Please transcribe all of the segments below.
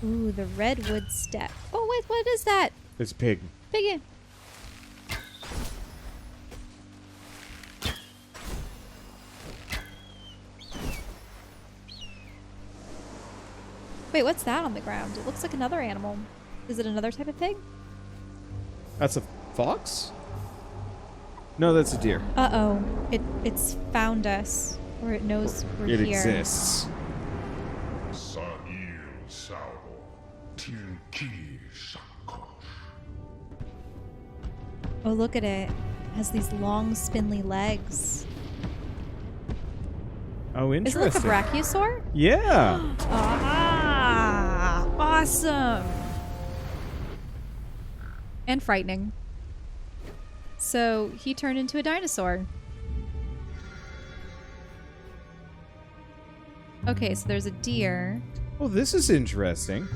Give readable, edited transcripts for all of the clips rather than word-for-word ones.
Ooh, the redwood step. Oh, wait, what is that? It's pig. Piggy. Wait, what's that on the ground? It looks like another animal. Is it another type of pig? That's a fox? No, that's a deer. Uh-oh. It's found us. Or it knows we're It here. exists. Oh, look at it. It has these long, spindly legs. Oh, Is it interesting. like a brachiosaur? Yeah. Ah, awesome. And frightening. So he turned into a dinosaur. Okay, so there's a deer. Oh, this is interesting.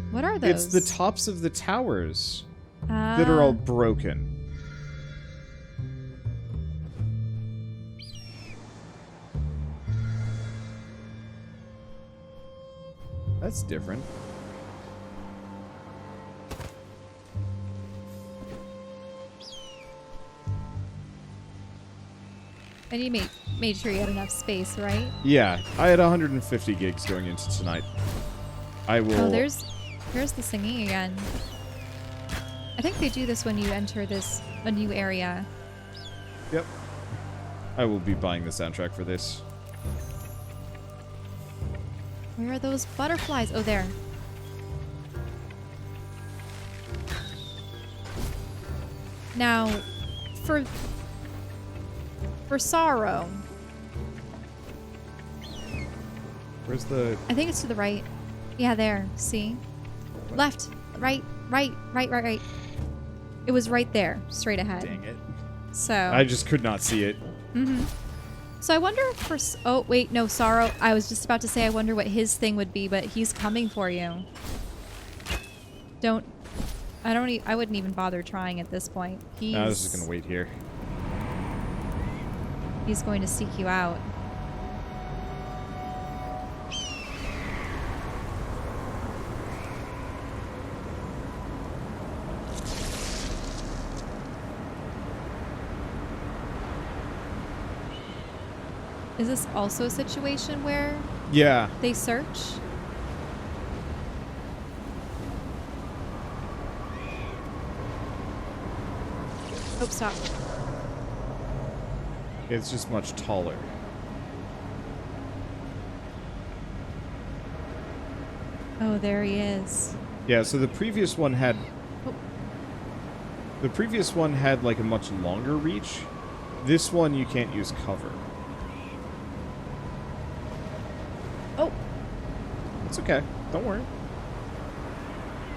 What are those? It's the tops of the towers that are all broken. That's different. And you made sure you had enough space, right? Yeah, I had 150 gigs going into tonight. I will... Oh, there's the singing again. I think they do this when you enter a new area. Yep. I will be buying the soundtrack for this. Where are those butterflies? Oh, there. Now, for sorrow, Where's the... I think it's to the right. Yeah, there. See? Left, right. It was right there, straight ahead. Dang it. So I just could not see it. Mm-hmm. So I wonder if for... Oh, wait, no, Sorrow. I was just about to say I wonder what his thing would be, but he's coming for you. I wouldn't even bother trying at this point. I was just going to wait here. He's going to seek you out. Is this also a situation where Yeah. they search? Oh, stop. It's just much taller. Oh, there he is. Yeah, so the previous one had... Oh. The previous one had, like, a much longer reach. This one, you can't use cover. Oh. It's okay. Don't worry.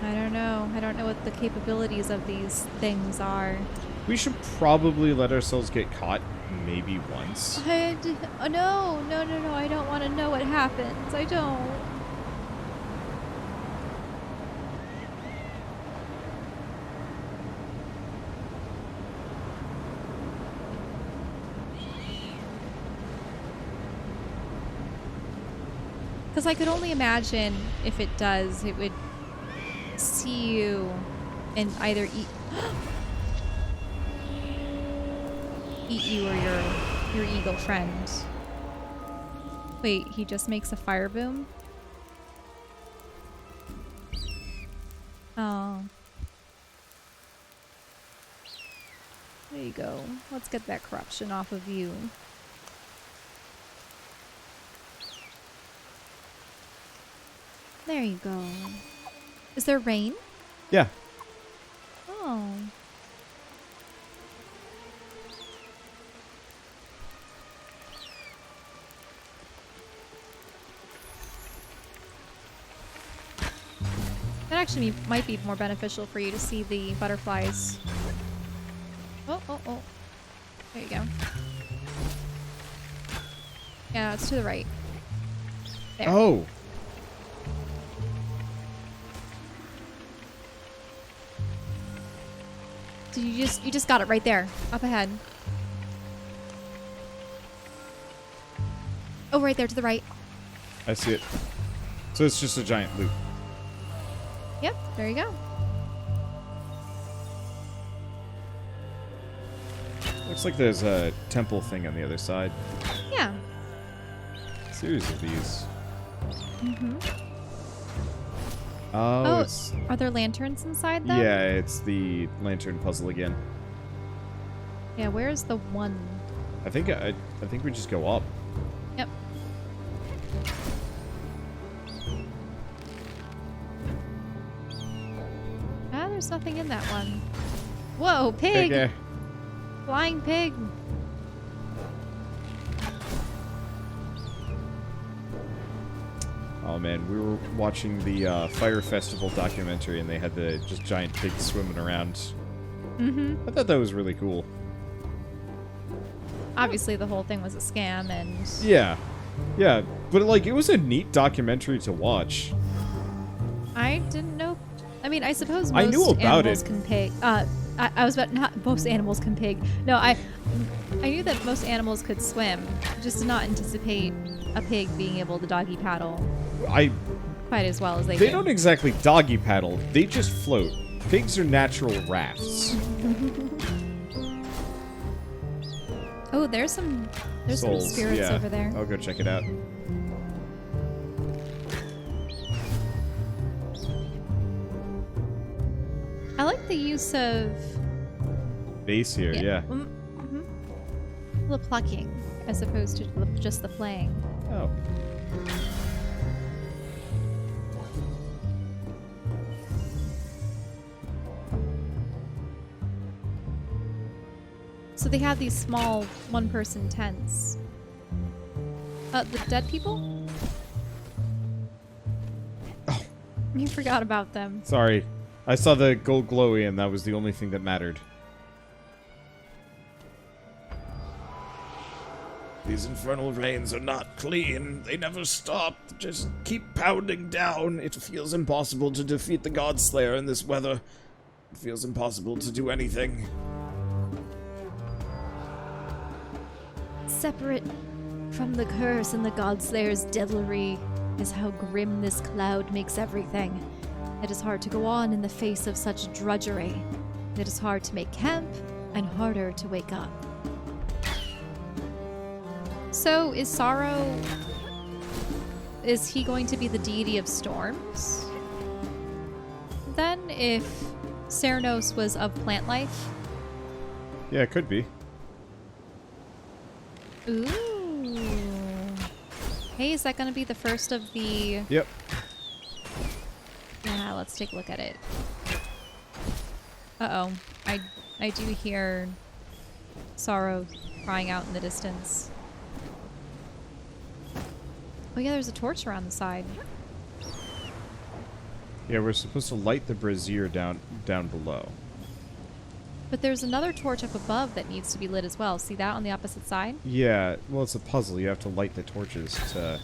I don't know. I don't know what the capabilities of these things are. We should probably let ourselves get caught maybe once. Oh, no. I don't want to know what happens. I don't. Because I could only imagine if it does, it would see you and either eat you or your eagle friend. Wait, he just makes a fire boom? Oh. There you go. Let's get that corruption off of you. There you go. Is there rain? Yeah. Oh. That actually might be more beneficial for you to see the butterflies. Oh. There you go. Yeah, it's to the right. There. Oh. So you just got it right there, up ahead. Oh, right there to the right. I see it. So it's just a giant loop. Yep, there you go. Looks like there's a temple thing on the other side. Yeah. Series of these. Mm-hmm. Oh, it's... Are there lanterns inside them? Yeah, it's the lantern puzzle again. Yeah, where's the one? I think we just go up. Yep. Ah, there's nothing in that one. Whoa, pig! Okay. Flying pig! Oh man, we were watching the Fire Festival documentary and they had the just giant pigs swimming around. Mm-hmm. I thought that was really cool. Obviously, the whole thing was a scam, and Yeah. Yeah, but like it was a neat documentary to watch. I didn't know. I mean, I suppose I most knew about animals it. can pig. I was about not most animals can pig. No, I knew that most animals could swim. Just did not anticipate a pig being able to doggy paddle quite as well as they They do. don't exactly doggy paddle, they just float. Pigs are natural rafts. Oh, there's some Souls, spirits yeah. over there. I'll go check it out. I like the use of Base here, yeah. The plucking as opposed to just the playing. Oh. So they have these small one-person tents. The dead people? Oh. You forgot about them. Sorry. I saw the gold glowy and that was the only thing that mattered. These infernal rains are not clean. They never stop. Just keep pounding down. It feels impossible to defeat the Godslayer in this weather. It feels impossible to do anything. Separate from the curse and the Godslayer's devilry is how grim this cloud makes everything. It is hard to go on in the face of such drudgery. It is hard to make camp and harder to wake up. So, is Sorrow... is he going to be the deity of storms? Then, if Cernos was of plant life? Yeah, it could be. Ooh. Hey, is that going to be the first of the... Yep. Yeah, let's take a look at it. Uh-oh. I do hear Sorrow crying out in the distance. Oh yeah, there's a torch around the side. Yeah, we're supposed to light the brazier down below. But there's another torch up above that needs to be lit as well. See that on the opposite side? Yeah, well, it's a puzzle. You have to light the torches to...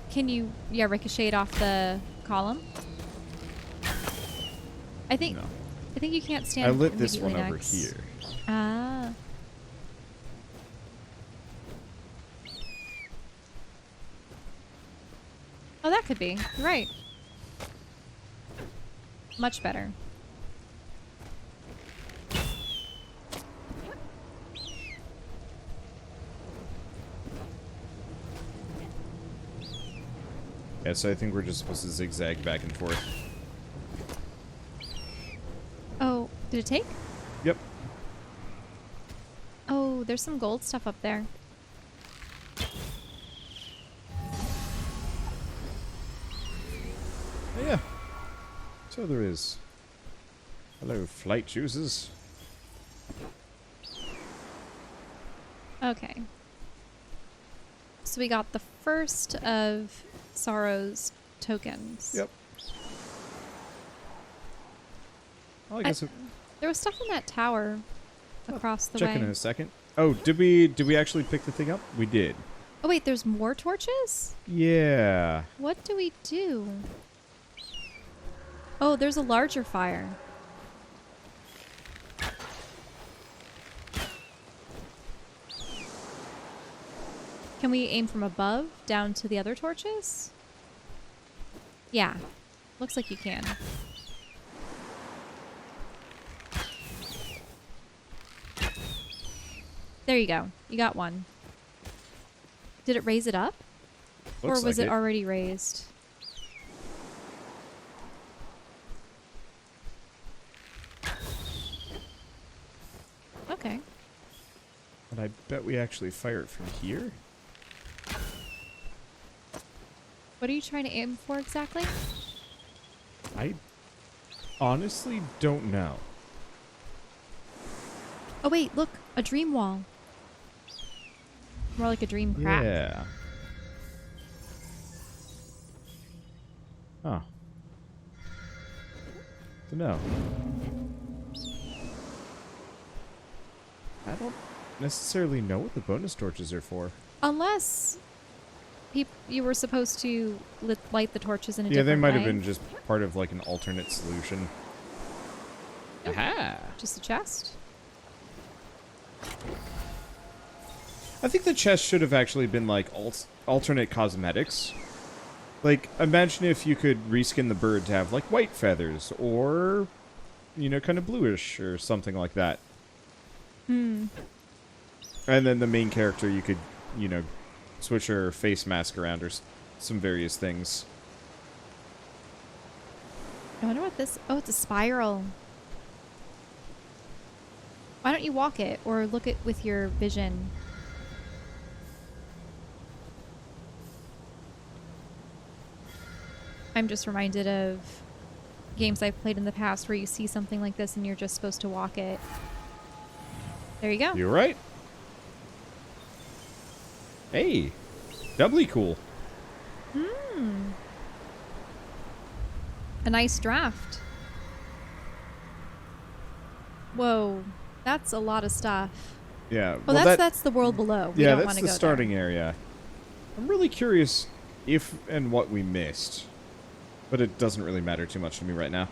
Can you, ricochet it off the column? I think you can't stand I lit this one immediately over next. here. Ah. Oh, that could be. You're right. Much better. Yeah, so I think we're just supposed to zigzag back and forth. Oh, did it take? Yep. Oh, there's some gold stuff up there. Oh, yeah. So there is. Hello, flight juices. Okay. So we got the first of Sorrow's tokens. Yep. Well, I guess There was stuff in that tower across the check way. in a second. Oh, did we actually pick the thing up? We did. Oh wait, there's more torches? Yeah. What do we do? Oh, there's a larger fire. Can we aim from above down to the other torches? Yeah. Looks like you can. There you go. You got one. Did it raise it up? Looks or was like it already raised? Okay. And I bet we actually fire it from here. What are you trying to aim for exactly? I honestly don't know. Oh wait, look, a dream wall. More like a dream crack. Yeah. Huh. Dunno. I don't necessarily know what the bonus torches are for. Unless you were supposed to light the torches in a Yeah, different they might have way. been just part of like an alternate solution. Nope. Aha! Just a chest. I think the chest should have actually been like alternate cosmetics. Like, imagine if you could reskin the bird to have like white feathers or, you know, kind of bluish or something like that. Hmm. And then the main character, you could, you know, switch her face mask around or some various things. I wonder what this... Oh, it's a spiral. Why don't you walk it or look it with your vision? I'm just reminded of games I've played in the past where you see something like this and you're just supposed to walk it. There you go. You're right. Hey, doubly cool. Hmm. A nice draft. Whoa, that's a lot of stuff. Yeah. Oh, that's the world below. We yeah, don't that's want to the go starting there. area. I'm really curious if and what we missed, but it doesn't really matter too much to me right now.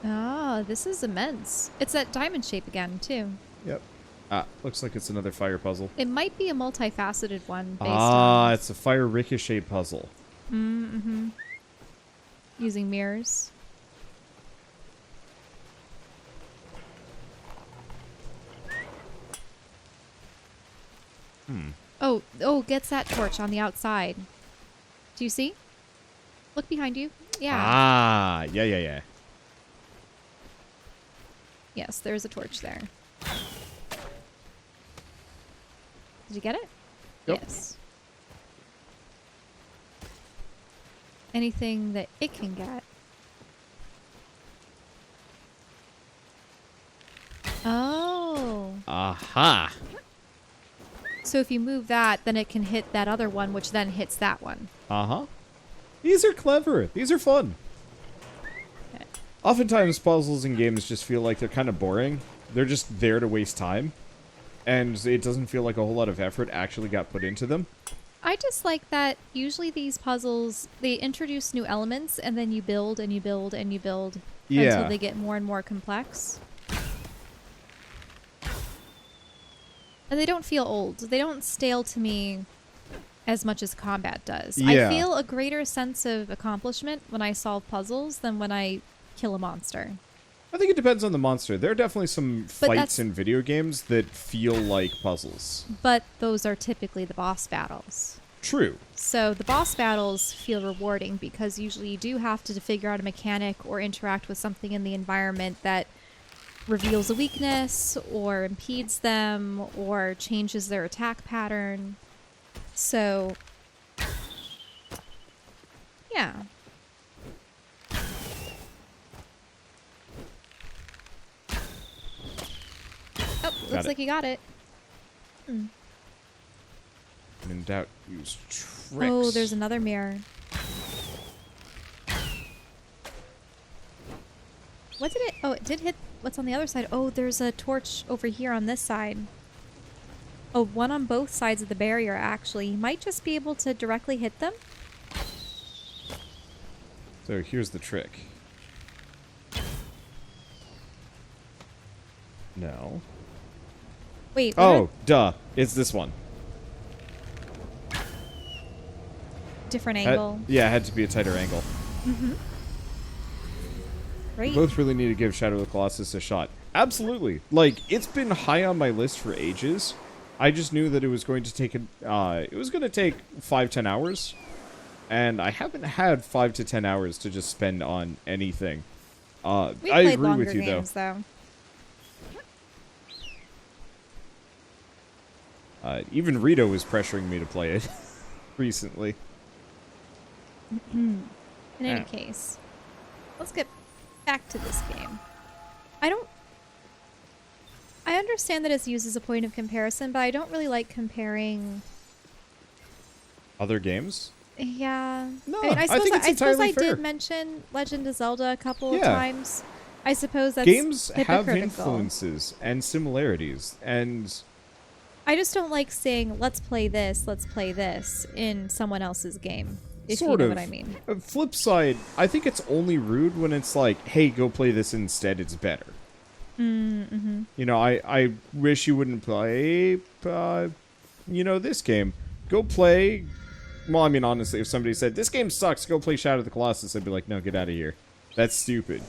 Ah, this is immense. It's that diamond shape again, too. Yep. Ah, looks like it's another fire puzzle. It might be a multifaceted one based Ah, on... it's a fire ricochet puzzle. Mm-hmm. Using mirrors. Oh, gets that torch on the outside. Do you see? Look behind you. Yeah. Ah, yeah. Yes, there's a torch there. Did you get it? Yep. Yes. Anything that it can get. Oh. Aha. So if you move that, then it can hit that other one, which then hits that one. Uh-huh. These are clever. These are fun. Okay. Oftentimes, puzzles in games just feel like they're kind of boring. They're just there to waste time. And it doesn't feel like a whole lot of effort actually got put into them. I just like that usually these puzzles, they introduce new elements and then you build and you build and you build until they get more and more complex. And they don't feel old. They don't stale to me as much as combat does. Yeah. I feel a greater sense of accomplishment when I solve puzzles than when I kill a monster. I think it depends on the monster. There are definitely some But fights in video games that feel like puzzles. But those are typically the boss battles. True. So the boss battles feel rewarding because usually you do have to figure out a mechanic or interact with something in the environment that reveals a weakness or impedes them or changes their attack pattern. So, yeah. Oh, looks like you got it. When in doubt, use tricks. Oh, there's another mirror. What did it... Oh, it did hit... What's on the other side? Oh, there's a torch over here on this side. Oh, one on both sides of the barrier, actually. You might just be able to directly hit them. So here's the trick. No. Wait. Oh, duh. It's this one. Different angle. Yeah, it had to be a tighter angle. Great. Both really need to give Shadow of the Colossus a shot. Absolutely. Like, it's been high on my list for ages. I just knew that it was going to take it was going to take 5-10 hours, and I haven't had 5 to 10 hours to just spend on anything. I agree with you games, though. Even Rito was pressuring me to play it recently. In any case, let's get back to this game. I understand that it's used as a point of comparison, but I don't really like comparing Other games? Yeah. No, I mean, I think it's entirely I fair. did mention Legend of Zelda a couple of times. I suppose that's games have hypocritical. influences and similarities, and I just don't like saying, let's play this in someone else's game. If sort you of. know what I mean. Flip side, I think it's only rude when it's like, hey, go play this instead, it's better. Mm-hmm. You know, I wish you wouldn't play, this game. Go play... Well, I mean, honestly, if somebody said, this game sucks, go play Shadow of the Colossus, I'd be like, no, get out of here. That's stupid.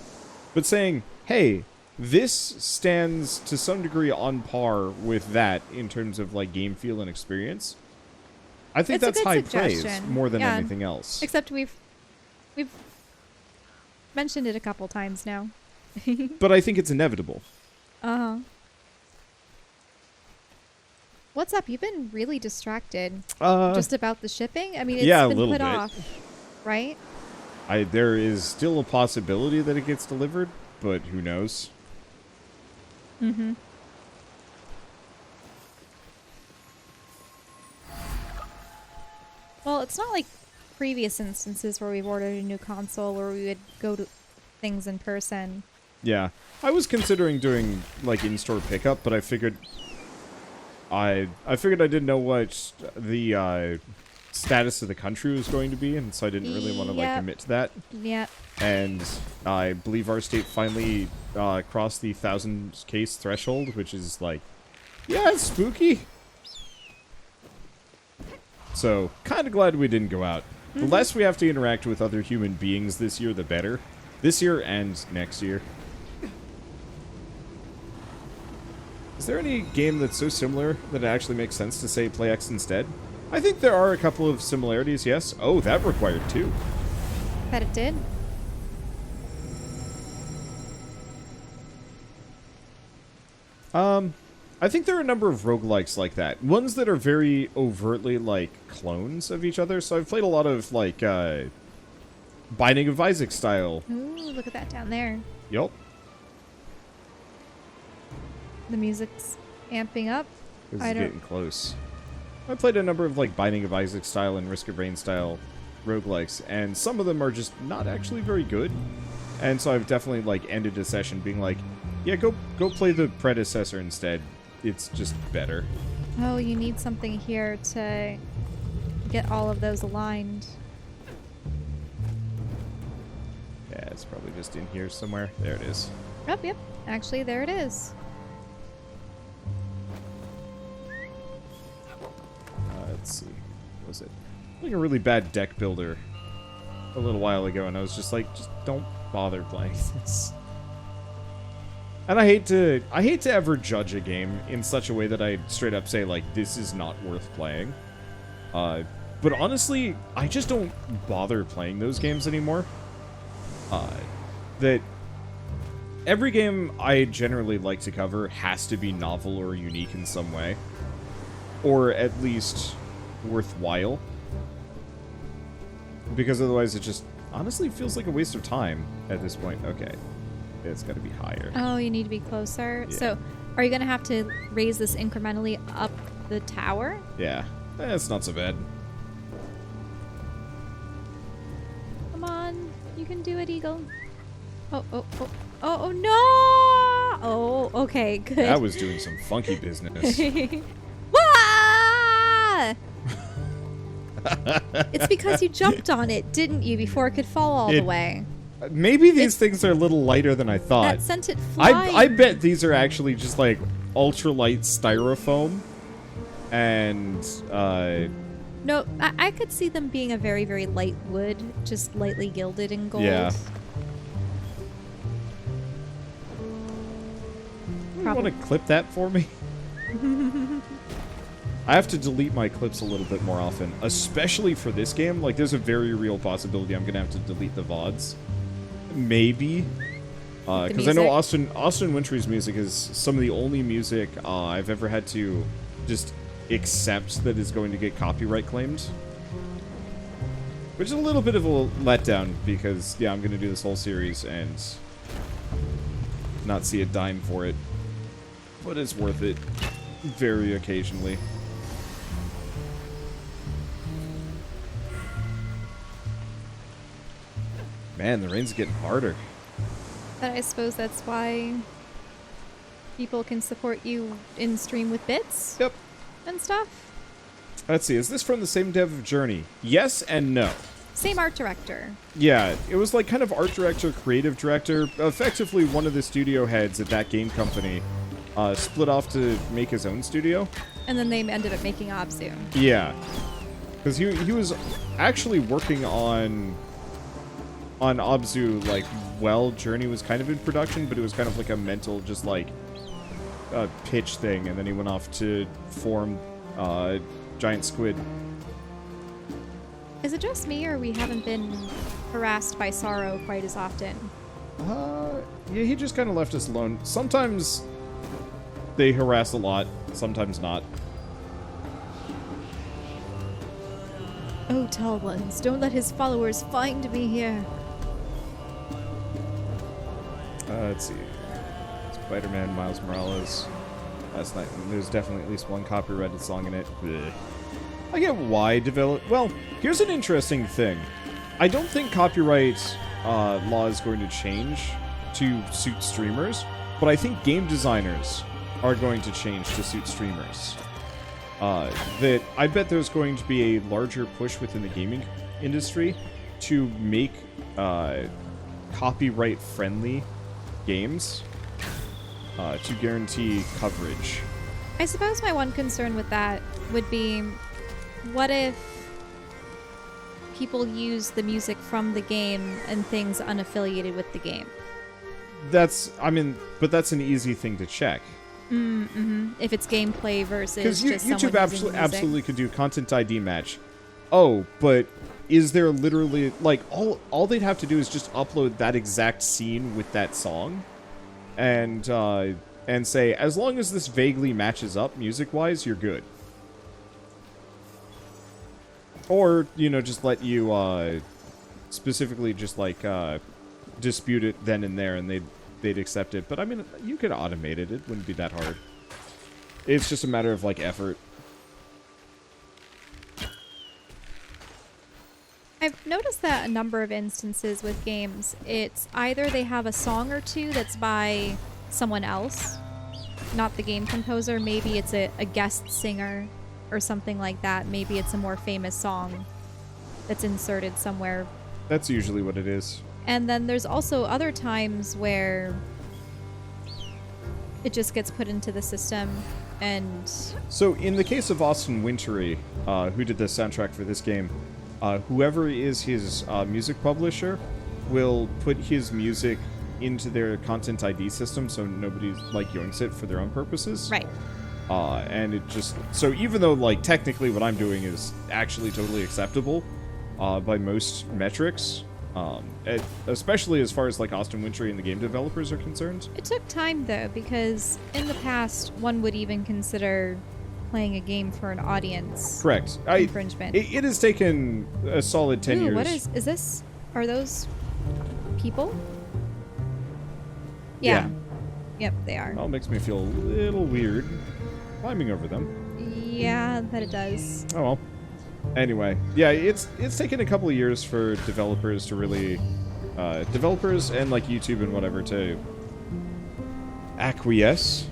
But saying, hey, this stands to some degree on par with that in terms of, like, game feel and experience, I think that's high praise more than anything else. Except we've mentioned it a couple times now. But I think it's inevitable. Uh-huh. What's up? You've been really distracted just about the shipping? I mean, it's yeah, been a little put bit. off, right? There is still a possibility that it gets delivered, but who knows? Mm-hmm. Well, it's not like previous instances where we've ordered a new console where we would go to things in person. Yeah. I was considering doing, like, in-store pickup, but I figured... I figured I didn't know what the status of the country was going to be, and so I didn't really want to, like, commit to that. Yeah. And I believe our state finally crossed the 1,000 case threshold, which is, like, yeah, it's spooky. So, kind of glad we didn't go out. The less we have to interact with other human beings this year, the better. This year and next year. Is there any game that's so similar that it actually makes sense to say play X instead? I think there are a couple of similarities, yes. Oh, that required 2. Bet it did. I think there are a number of roguelikes like that. Ones that are very overtly, like, clones of each other. So I've played a lot of, like, Binding of Isaac style. Ooh, look at that down there. Yup. The music's amping up. This is getting close. I played a number of, like, Binding of Isaac style and Risk of Rain style roguelikes, and some of them are just not actually very good. And so I've definitely, like, ended a session being like, yeah, go play the predecessor instead. It's just better. Oh, you need something here to get all of those aligned. Yeah, it's probably just in here somewhere. There it is. Oh, yep. Actually, there it is. Let's see. What was it? Like a really bad deck builder a little while ago, and I was just like, just don't bother playing this. And I hate to ever judge a game in such a way that I straight up say, like, this is not worth playing. But honestly, I just don't bother playing those games anymore. That every game I generally like to cover has to be novel or unique in some way. Or at least worthwhile. Because otherwise it just honestly feels like a waste of time at this point. Okay. It's got to be higher. Oh, you need to be closer. Yeah. So, are you going to have to raise this incrementally up the tower? Yeah. It's not so bad. Come on. You can do it, Eagle. Oh, no! Oh, okay, good. That was doing some funky business. Wah! It's because you jumped on it, didn't you, before it could fall all the way? Maybe these things are a little lighter than I thought. That sent it flying. I bet these are actually just like ultralight styrofoam. And, No, I could see them being a very, very light wood, just lightly gilded in gold. Yeah. You want to clip that for me? I have to delete my clips a little bit more often, especially for this game. Like, there's a very real possibility I'm going to have to delete the VODs. Maybe. Because I know Austin Wintory's music is some of the only music I've ever had to just accept that is going to get copyright claimed. Which is a little bit of a letdown, because, yeah, I'm going to do this whole series and not see a dime for it. But it's worth it. Very occasionally. Man, the rain's getting harder. But I suppose that's why people can support you in stream with bits? Yep. And stuff? Let's see, is this from the same dev of Journey? Yes and no. Same art director. Yeah, it was like kind of art director, creative director. Effectively, one of the studio heads at that game company split off to make his own studio. And then they ended up making Abzu. Yeah. Because he was actually working on Abzu, like, while Journey was kind of in production, but it was kind of like a mental, just like, pitch thing, and then he went off to form Giant Squid. Is it just me, or we haven't been harassed by sorrow quite as often? Yeah, he just kind of left us alone. Sometimes they harass a lot, sometimes not. Oh, tall ones, don't let his followers find me here. Let's see. Spider-Man, Miles Morales. Last night, there's definitely at least one copyrighted song in it. Blech. I get why well, here's an interesting thing. I don't think copyright law is going to change to suit streamers, but I think game designers are going to change to suit streamers. That I bet there's going to be a larger push within the gaming industry to make copyright-friendly games to guarantee coverage. I suppose my one concern with that would be, what if people use the music from the game and things unaffiliated with the game? But that's an easy thing to check. Mm-hmm. If it's gameplay versus just YouTube someone absolutely could do content ID match. Oh, but is there literally, like, all they'd have to do is just upload that exact scene with that song, and say, as long as this vaguely matches up music-wise, you're good. Or, just let you, specifically just, like, dispute it then and there, and they'd accept it. But, I mean, you could automate it. It wouldn't be that hard. It's just a matter of, like, effort. I've noticed that a number of instances with games, it's either they have a song or two that's by someone else, not the game composer. Maybe it's a guest singer or something like that. Maybe it's a more famous song that's inserted somewhere. That's usually what it is. And then there's also other times where it just gets put into the system. And so in the case of Austin Wintory, who did the soundtrack for this game, whoever is his music publisher will put his music into their content ID system, so nobody's like yoinks it for their own purposes. Right. And it just, so even though like technically what I'm doing is actually totally acceptable by most metrics, especially as far as like Austin Wintory and the game developers are concerned. It took time though, because in the past one would even consider playing a game for an audience. Correct. Infringement. It has taken a solid 10 years. What is this? Are those people? Yeah. Yep, they are. Well, it makes me feel a little weird climbing over them. Yeah, that it does. Oh well. Anyway, yeah, it's taken a couple of years for developers to really, developers and like YouTube and whatever to acquiesce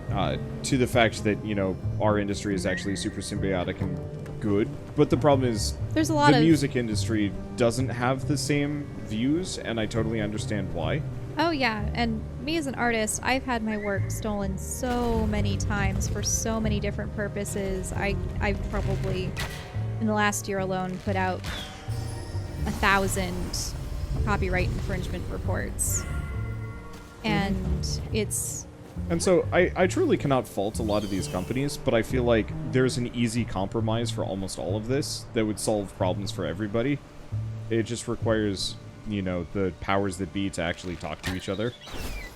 to the fact that, our industry is actually super symbiotic and good, but the problem is There's a lot the of music industry doesn't have the same views, and I totally understand why. Oh yeah, and me as an artist, I've had my work stolen so many times for so many different purposes. I've probably, in the last year alone, put out 1,000 copyright infringement reports. And it's... And so I truly cannot fault a lot of these companies, but I feel like there's an easy compromise for almost all of this that would solve problems for everybody. It just requires, you know, the powers that be to actually talk to each other.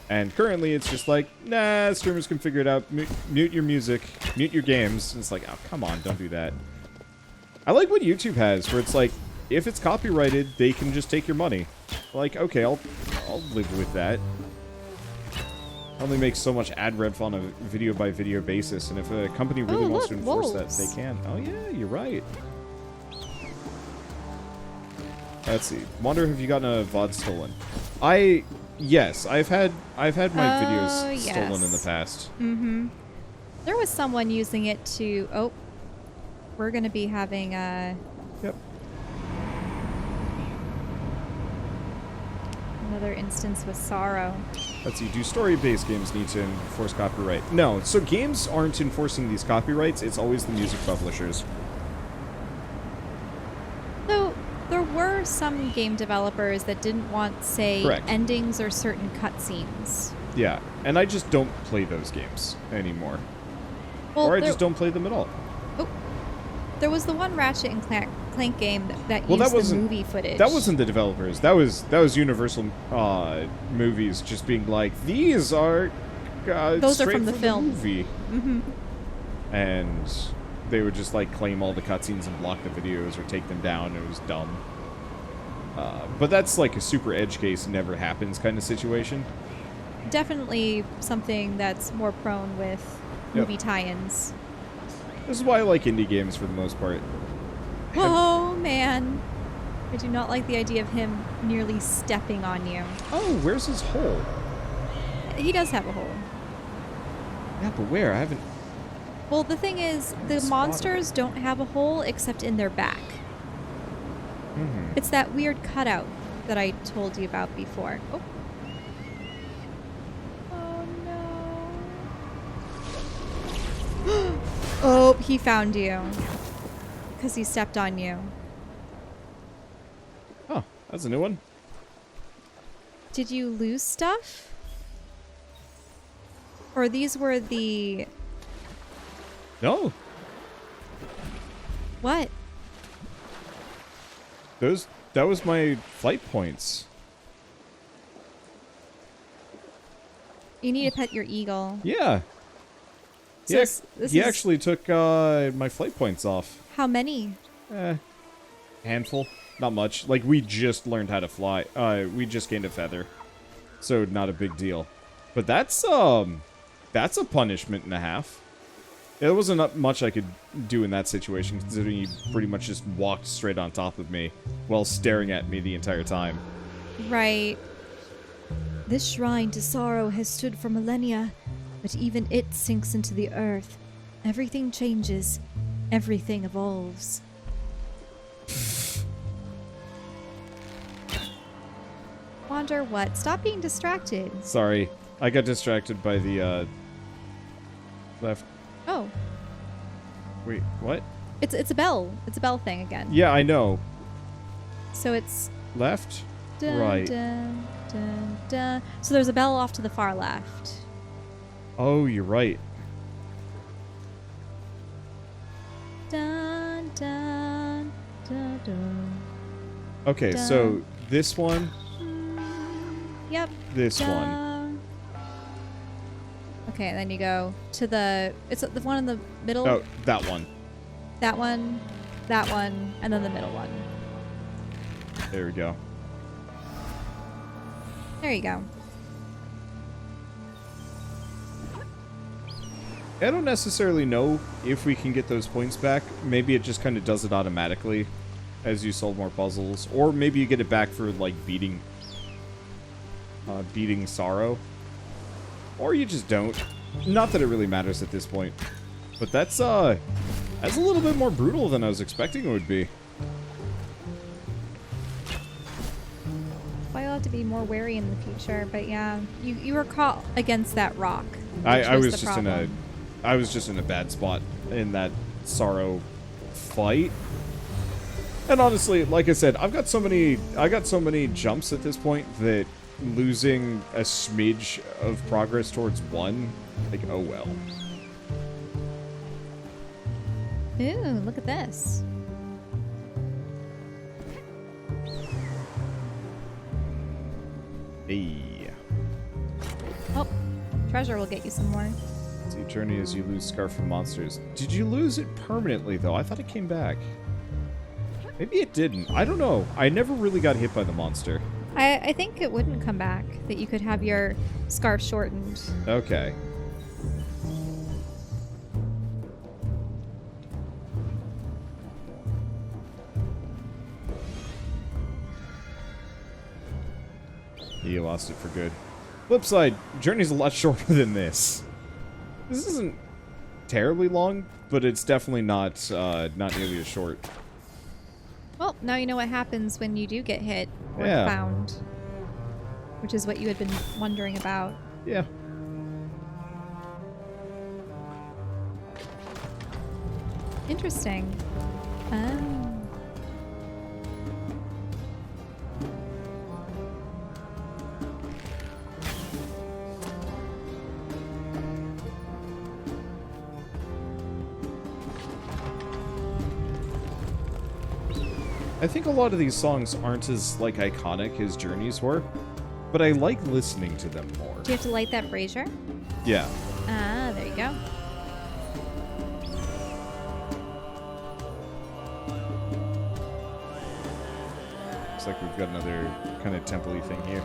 And currently it's just like, nah, streamers can figure it out. Mute your music, mute your games. And it's like, oh, come on, don't do that. I like what YouTube has, where it's like, if it's copyrighted, they can just take your money. Like, okay, I'll live with that. Only makes so much ad rev on a video by video basis, and if a company really wants to enforce that, they can. Oh yeah, you're right. Let's see. Wonder, have you gotten a VOD stolen? Yes, I've had my videos stolen in the past. Mm-hmm. There was someone using it to... Oh, we're going to be having a... Yep. Another instance with sorrow. Let's see, do story-based games need to enforce copyright? No, so games aren't enforcing these copyrights, it's always the music publishers. So, there were some game developers that didn't want, say, Correct. endings or certain cutscenes. Yeah, and I just don't play those games anymore. Well, Or I just don't play them at all. Oh, there was the one Ratchet and Clank game that used the movie footage. That wasn't the developers. That was Universal Movies just being like, these are those are from the film. movie. Mm-hmm. And they would just like claim all the cutscenes and block the videos or take them down. It was dumb. But that's like a super edge case, never happens kind of situation. Definitely something that's more prone with movie tie-ins. This is why I like indie games for the most part. Oh, man. I do not like the idea of him nearly stepping on you. Oh, where's his hole? He does have a hole. Yeah, but where? I haven't... Well, the thing is, the monsters don't have a hole except in their back. Mm-hmm. It's that weird cutout that I told you about before. Oh. Oh, no. Oh, he found you. Because he stepped on you. Oh, that's a new one. Did you lose stuff? Or these were the... No. What? That was my flight points. You need to pet your eagle. Yeah. So He actually took my flight points off. How many? Handful. Not much. Like, we just learned how to fly. We just gained a feather. So, not a big deal. But that's a punishment and a half. There wasn't much I could do in that situation, considering he pretty much just walked straight on top of me while staring at me the entire time. Right. This shrine to sorrow has stood for millennia, but even it sinks into the earth. Everything changes. Everything evolves. Wander what? Stop being distracted. Sorry. I got distracted by the, left... Oh. Wait, what? It's a bell. It's a bell thing again. Yeah, I know. So it's... Left? Dun, Right. Dun, dun, dun. So there's a bell off to the far left. Oh, you're right. Dun, dun, dun, dun. Okay, Dun. so this one, Yep. this one. Dun. Okay, and then you go to the... It's the one in the middle. Oh, that one. That one, and then the middle one. There we go. There you go. I don't necessarily know if we can get those points back. Maybe it just kind of does it automatically as you solve more puzzles. Or maybe you get it back for, like, beating sorrow. Or you just don't. Not that it really matters at this point. But that's That's a little bit more brutal than I was expecting it would be. Well, you'll have to be more wary in the future, but yeah, you were caught against that rock. I was just in a bad spot in that sorrow fight. And honestly, like I said, I got so many jumps at this point that losing a smidge of progress towards one, like, oh well. Ooh, look at this. Hey. Oh, treasure will get you some more. So you journey as you lose Scarf from monsters. Did you lose it permanently, though? I thought it came back. Maybe it didn't. I don't know. I never really got hit by the monster. I think it wouldn't come back, that you could have your scarf shortened. Okay. You lost it for good. Flip side, journey's a lot shorter than this. This isn't terribly long, but it's definitely not nearly as short. Well, now you know what happens when you do get hit or Yeah. found, which is what you had been wondering about. Yeah. Interesting. Oh. I think a lot of these songs aren't as, like, iconic as Journeys were, but I like listening to them more. Do you have to light that brazier? Yeah. Ah, there you go. Looks like we've got another kind of temple-y thing here.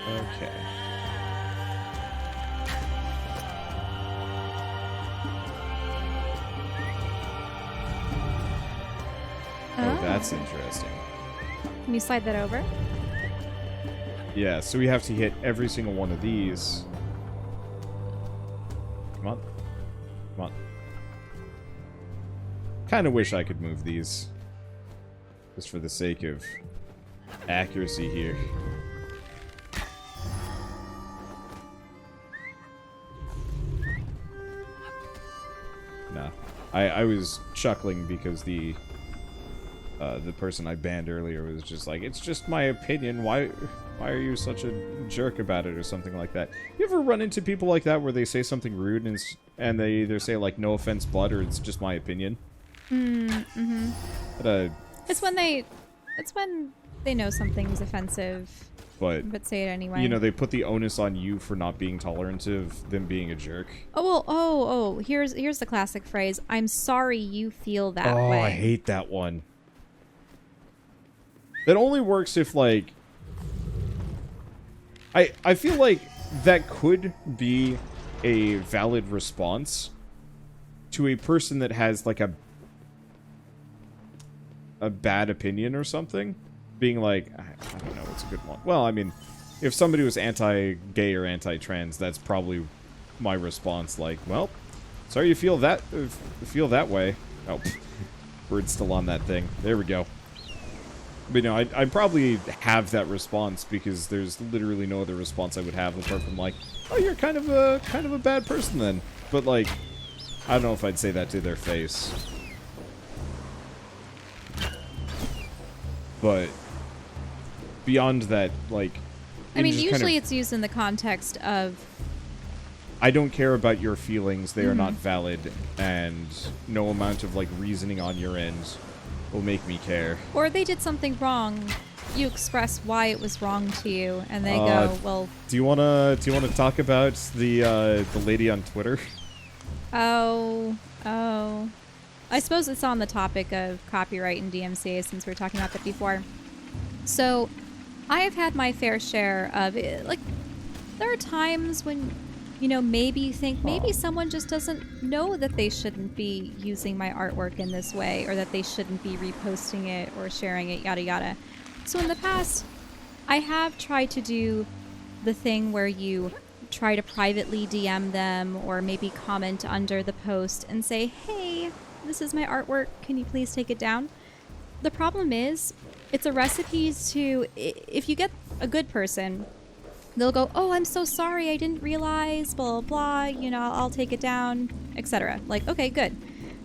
Okay. Oh, that's interesting. Can you slide that over? Yeah, so we have to hit every single one of these. Come on. Come on. Kind of wish I could move these. Just for the sake of accuracy here. Nah. I was chuckling because the person I banned earlier was just like, it's just my opinion, why are you such a jerk about it, or something like that. You ever run into people like that where they say something rude and they either say, like, no offense but, or it's just my opinion? Mm-hmm. But, It's when they know something's offensive, but say it anyway. you know, they put the onus on you for not being tolerant of them being a jerk. Oh, well, here's the classic phrase, I'm sorry you feel that way. Oh, I hate that one. That only works if, like... I feel like that could be a valid response to a person that has, like, a bad opinion or something. Being like, I don't know what's a good one. Well, I mean, if somebody was anti-gay or anti-trans, that's probably my response. Like, well, sorry you feel that way. Oh, word's still on that thing. There we go. But, you know, I'd probably have that response because there's literally no other response I would have apart from, like, oh, you're kind of a bad person then. But, like, I don't know if I'd say that to their face. But beyond that, like... I mean, usually it's used in the context of... I don't care about your feelings, they are not valid, and no amount of, like, reasoning on your end will make me care. Or they did something wrong, you express why it was wrong to you, and they go, well... Do you wanna talk about the lady on Twitter? Oh. I suppose it's on the topic of copyright and DMCA since we were talking about that before. So, I have had my fair share of it. Like, there are times when, you know, maybe you think maybe someone just doesn't know that they shouldn't be using my artwork in this way, or that they shouldn't be reposting it or sharing it, yada yada. So in the past, I have tried to do the thing where you try to privately DM them or maybe comment under the post and say, hey, this is my artwork, can you please take it down? The problem is, it's a recipe to, if you get a good person, they'll go, oh, I'm so sorry, I didn't realize, blah, blah, blah, I'll take it down, etc. Like, okay, good.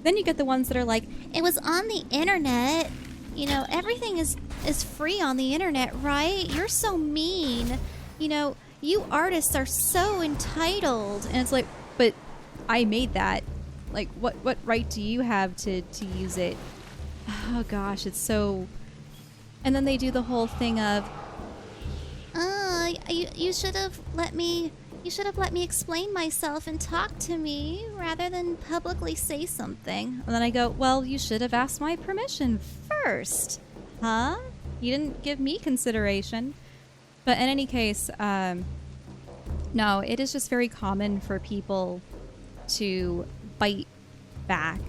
Then you get the ones that are like, it was on the internet. Everything is free on the internet, right? You're so mean. You artists are so entitled. and it's like, but I made that. Like, what right do you have to use it? Oh gosh, it's so... And then they do the whole thing of, You should have let me explain myself and talk to me rather than publicly say something. and then I go, well, you should have asked my permission first. Huh? You didn't give me consideration. But in any case, no, it is just very common for people to bite back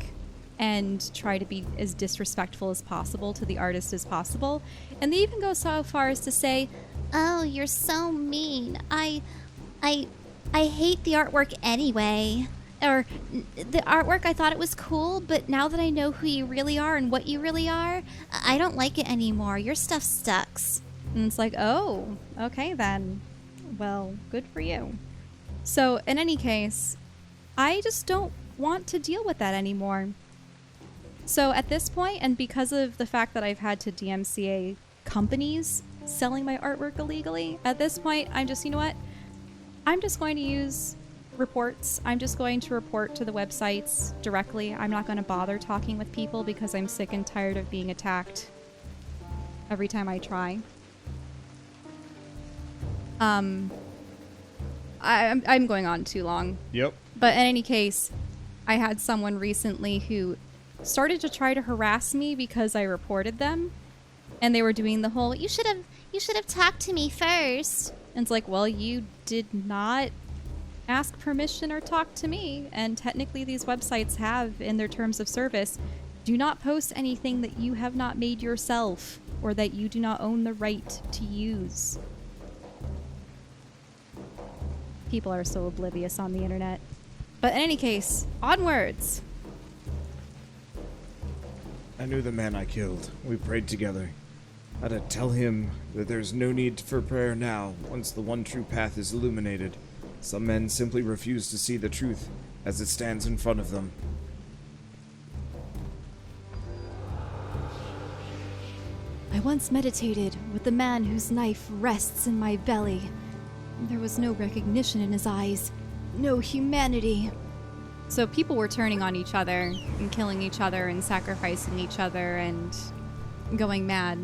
and try to be as disrespectful as possible to the artist as possible. And they even go so far as to say, oh, you're so mean. I hate the artwork anyway. Or, the artwork, I thought it was cool, but now that I know who you really are and what you really are, I don't like it anymore. Your stuff sucks. and it's like, oh, okay then. Well, good for you. So in any case, I just don't want to deal with that anymore. So at this point, and because of the fact that I've had to DMCA companies selling my artwork illegally, at this point, I'm just, you know what? I'm just going to use reports. I'm just going to report to the websites directly. I'm not going to bother talking with people because I'm sick and tired of being attacked every time I try. I'm going on too long. Yep. But in any case, I had someone recently who started to try to harass me because I reported them, and they were doing the whole, You should have talked to me first. and it's like, well, you did not ask permission or talk to me. And technically these websites have in their terms of service, do not post anything that you have not made yourself or that you do not own the right to use. People are so oblivious on the internet. But in any case, onwards. I knew the man I killed. We prayed together. I had to tell him that there's no need for prayer now, once the one true path is illuminated. Some men simply refuse to see the truth as it stands in front of them. I once meditated with the man whose knife rests in my belly. There was no recognition in his eyes, no humanity. So people were turning on each other and killing each other and sacrificing each other and going mad.